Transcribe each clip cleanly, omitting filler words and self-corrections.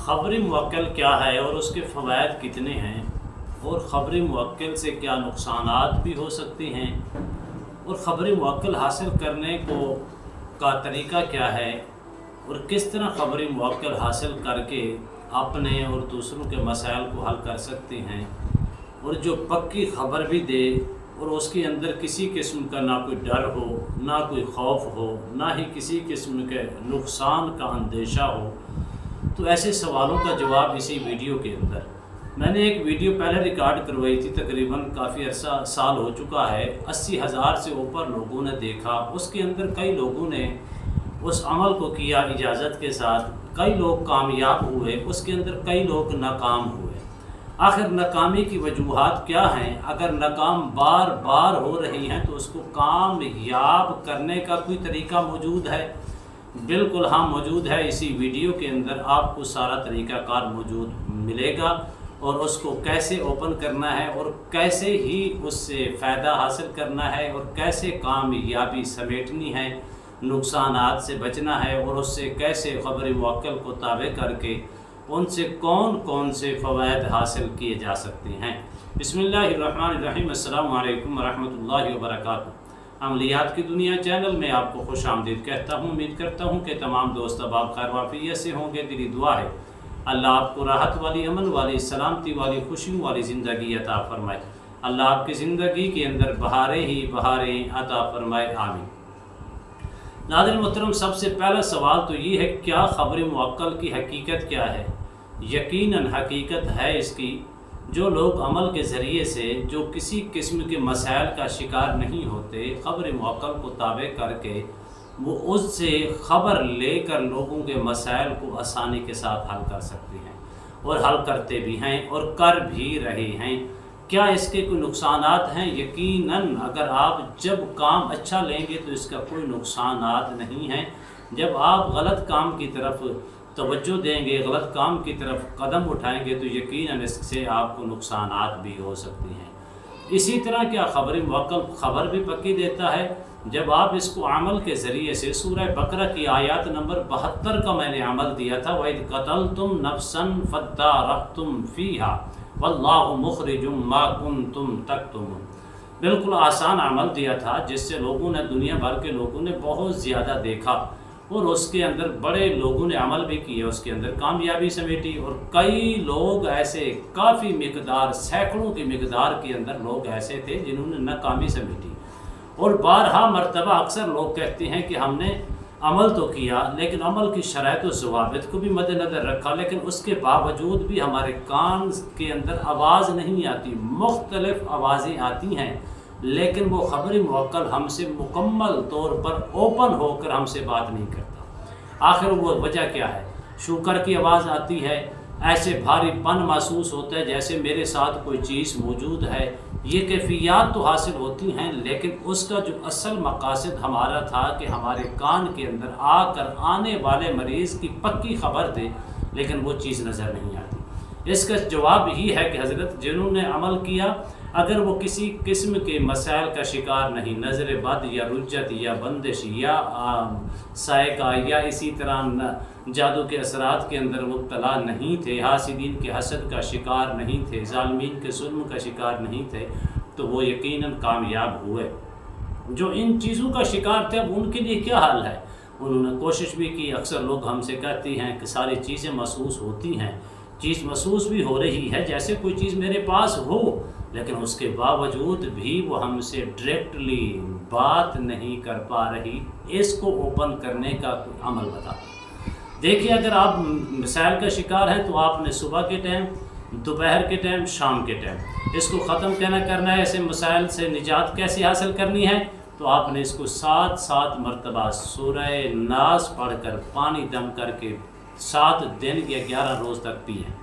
خبر موکل کیا ہے اور اس کے فوائد کتنے ہیں، اور خبر موکل سے کیا نقصانات بھی ہو سکتے ہیں، اور خبر موکل حاصل کرنے کا طریقہ کیا ہے، اور کس طرح خبر موکل حاصل کر کے اپنے اور دوسروں کے مسائل کو حل کر سکتے ہیں، اور جو پکی خبر بھی دے اور اس کے اندر کسی قسم کا نہ کوئی ڈر ہو، نہ کوئی خوف ہو، نہ ہی کسی قسم کے نقصان کا اندیشہ ہو، تو ایسے سوالوں کا جواب اسی ویڈیو کے اندر میں نے ایک ویڈیو پہلے ریکارڈ کروائی تھی، تقریباً کافی عرصہ سال ہو چکا ہے، 80,000 سے اوپر لوگوں نے دیکھا۔ اس کے اندر کئی لوگوں نے اس عمل کو کیا اجازت کے ساتھ، کئی لوگ کامیاب ہوئے، اس کے اندر کئی لوگ ناکام ہوئے۔ آخر ناکامی کی وجوہات کیا ہیں؟ اگر ناکام بار بار ہو رہی ہیں تو اس کو کامیاب کرنے کا کوئی طریقہ موجود ہے؟ بالکل ہاں موجود ہے۔ اسی ویڈیو کے اندر آپ کو سارا طریقہ کار موجود ملے گا، اور اس کو کیسے اوپن کرنا ہے، اور کیسے ہی اس سے فائدہ حاصل کرنا ہے، اور کیسے کامیابی سمیٹنی ہے، نقصانات سے بچنا ہے، اور اس سے کیسے خبر موکل کو تابع کر کے ان سے کون کون سے فوائد حاصل کیے جا سکتے ہیں۔ بسم اللہ الرحمن الرحیم۔ السلام علیکم ورحمۃ اللہ وبرکاتہ۔ عملیات کی دنیا چینل میں آپ کو خوش آمدید کہتا ہوں۔ امید کرتا ہوں کہ تمام دوست احباب خیر وافیت سے ہوں گے۔ دلی دعا ہے اللہ آپ کو راحت والی، امن والی، سلامتی والی، خوشیوں والی زندگی عطا فرمائے۔ اللہ آپ کی زندگی کے اندر بہاریں ہی بہاریں عطا فرمائے، آمین۔ ناظرین محترم، سب سے پہلا سوال تو یہ ہے، کیا خبر موکل کی حقیقت کیا ہے؟ یقیناً حقیقت ہے اس کی، جو لوگ عمل کے ذریعے سے جو کسی قسم کے مسائل کا شکار نہیں ہوتے، خبر موکل کو تابع کر کے وہ اس سے خبر لے کر لوگوں کے مسائل کو آسانی کے ساتھ حل کر سکتے ہیں، اور حل کرتے بھی ہیں اور کر بھی رہے ہیں۔ کیا اس کے کوئی نقصانات ہیں؟ یقیناً اگر آپ جب کام اچھا لیں گے تو اس کا کوئی نقصانات نہیں ہیں۔ جب آپ غلط کام کی طرف توجہ دیں گے، غلط کام کی طرف قدم اٹھائیں گے، تو یقیناً اس سے آپ کو نقصانات بھی ہو سکتے ہیں۔ اسی طرح کیا خبر موکل خبر بھی پکی دیتا ہے؟ جب آپ اس کو عمل کے ذریعے سے، سورہ بقرہ کی آیات نمبر 72 کا میں نے عمل دیا تھا، وَإِذْ قَتَلْتُمْ نَفْسًا فَادَّارَأْتُمْ فِيهَا وَاللَّهُ مُخْرِجٌ مَا كُنْتُمْ تَكْتُمُونَ۔ بالکل آسان عمل دیا تھا، جس سے لوگوں نے، دنیا بھر کے لوگوں نے بہت زیادہ دیکھا، اور اس کے اندر بڑے لوگوں نے عمل بھی کیے، اس کے اندر کامیابی سمیٹی، اور کئی لوگ ایسے، کافی مقدار، سینکڑوں کی مقدار کے اندر لوگ ایسے تھے جنہوں نے ناکامی سمیٹی۔ اور بارہا مرتبہ اکثر لوگ کہتے ہیں کہ ہم نے عمل تو کیا، لیکن عمل کی شرائط و ضوابط کو بھی مد نظر رکھا، لیکن اس کے باوجود بھی ہمارے کان کے اندر آواز نہیں آتی، مختلف آوازیں آتی ہیں، لیکن وہ خبر موکل ہم سے مکمل طور پر اوپن ہو کر ہم سے بات نہیں کرتا۔ آخر وہ وجہ کیا ہے؟ شوکر کی آواز آتی ہے، ایسے بھاری پن محسوس ہوتا ہے جیسے میرے ساتھ کوئی چیز موجود ہے۔ یہ کیفیات تو حاصل ہوتی ہیں، لیکن اس کا جو اصل مقاصد ہمارا تھا کہ ہمارے کان کے اندر آ کر آنے والے مریض کی پکی خبر دے، لیکن وہ چیز نظر نہیں آتی۔ اس کا جواب یہی ہے کہ حضرت جنہوں نے عمل کیا، اگر وہ کسی قسم کے مسائل کا شکار نہیں، نظر بد یا رجت یا بندش یا سائقہ یا اسی طرح جادو کے اثرات کے اندر مبتلا نہیں تھے، حاسدین کے حسد کا شکار نہیں تھے، ظالمین کے ظلم کا شکار نہیں تھے، تو وہ یقیناً کامیاب ہوئے۔ جو ان چیزوں کا شکار تھے، اب ان کے لیے کیا حال ہے؟ انہوں نے کوشش بھی کی۔ اکثر لوگ ہم سے کہتے ہیں کہ ساری چیزیں محسوس ہوتی ہیں، چیز محسوس بھی ہو رہی ہے جیسے کوئی چیز میرے پاس ہو، لیکن اس کے باوجود بھی وہ ہم سے ڈائریکٹلی بات نہیں کر پا رہی۔ اس کو اوپن کرنے کا کوئی عمل بتا۔ دیکھیے، اگر آپ مسائل کا شکار ہیں تو آپ نے صبح کے ٹائم، دوپہر کے ٹائم، شام کے ٹائم اس کو ختم کرنا ہے۔ ایسے مسائل سے نجات کیسے حاصل کرنی ہے؟ تو آپ نے اس کو 7 مرتبہ سورہ ناس پڑھ کر پانی دم کر کے 7 دن یا 11 روز تک پئیں۔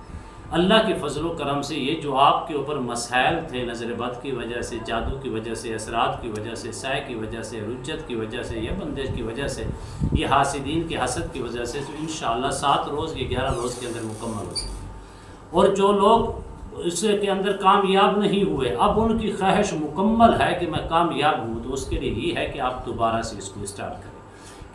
اللہ کے فضل و کرم سے یہ جو آپ کے اوپر مسائل تھے، نظر بد کی وجہ سے، جادو کی وجہ سے، اثرات کی وجہ سے، سائے کی وجہ سے، رجت کی وجہ سے یا بندش کی وجہ سے، یہ حاسدین کے حسد کی وجہ سے، تو انشاءاللہ 7 روز یا 11 روز کے اندر مکمل ہو گئے۔ اور جو لوگ اس کے اندر کامیاب نہیں ہوئے، اب ان کی خواہش مکمل ہے کہ میں کامیاب ہوں، تو اس کے لیے یہ ہے کہ آپ دوبارہ سے اس کو اسٹارٹ کریں۔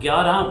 11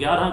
11